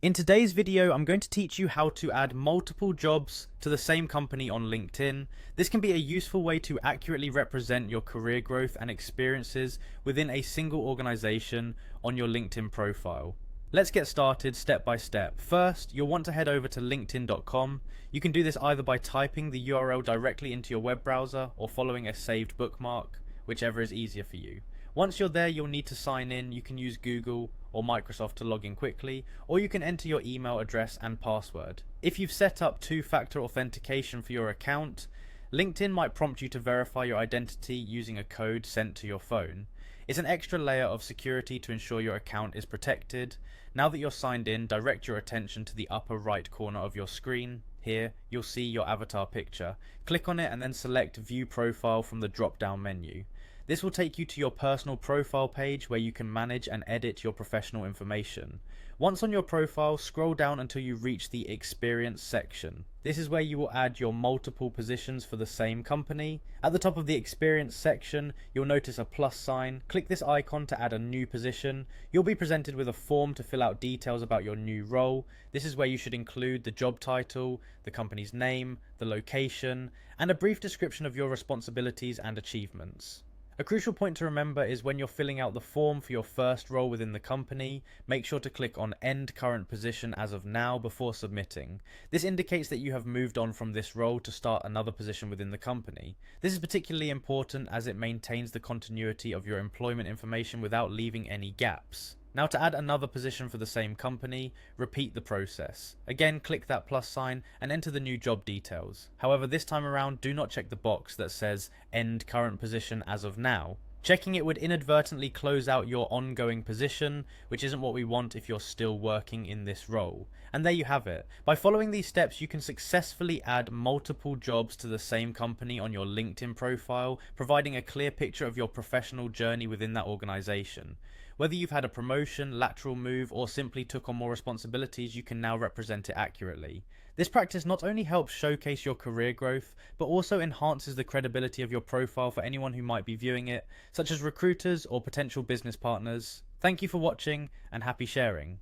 In today's video, I'm going to teach you how to add multiple jobs to the same company on LinkedIn. This can be a useful way to accurately represent your career growth and experiences within a single organization on your LinkedIn profile. Let's get started step by step. First, you'll want to head over to linkedin.com. You can do this either by typing the URL directly into your web browser or following a saved bookmark, whichever is easier for you. Once you're there, you'll need to sign in. You can use Google or Microsoft to log in quickly, or you can enter your email address and password. If you've set up two-factor authentication for your account, LinkedIn might prompt you to verify your identity using a code sent to your phone. It's an extra layer of security to ensure your account is protected. Now that you're signed in, direct your attention to the upper right corner of your screen. Here, you'll see your avatar picture. Click on it and then select View Profile from the drop-down menu. This will take you to your personal profile page where you can manage and edit your professional information. Once on your profile, scroll down until you reach the Experience section. This is where you will add your multiple positions for the same company. At the top of the Experience section, you'll notice a plus sign. Click this icon to add a new position. You'll be presented with a form to fill out details about your new role. This is where you should include the job title, the company's name, the location, and a brief description of your responsibilities and achievements. A crucial point to remember is when you're filling out the form for your first role within the company, make sure to click on End Current Position as of now before submitting. This indicates that you have moved on from this role to start another position within the company. This is particularly important as it maintains the continuity of your employment information without leaving any gaps. Now to add another position for the same company, repeat the process. Again, click that plus sign and enter the new job details. However, this time around, do not check the box that says End Current Position as of now. Checking it would inadvertently close out your ongoing position, which isn't what we want if you're still working in this role. And there you have it. By following these steps, you can successfully add multiple jobs to the same company on your LinkedIn profile, providing a clear picture of your professional journey within that organization. Whether you've had a promotion, lateral move, or simply took on more responsibilities, you can now represent it accurately. This practice not only helps showcase your career growth, but also enhances the credibility of your profile for anyone who might be viewing it, such as recruiters or potential business partners. Thank you for watching, and happy sharing.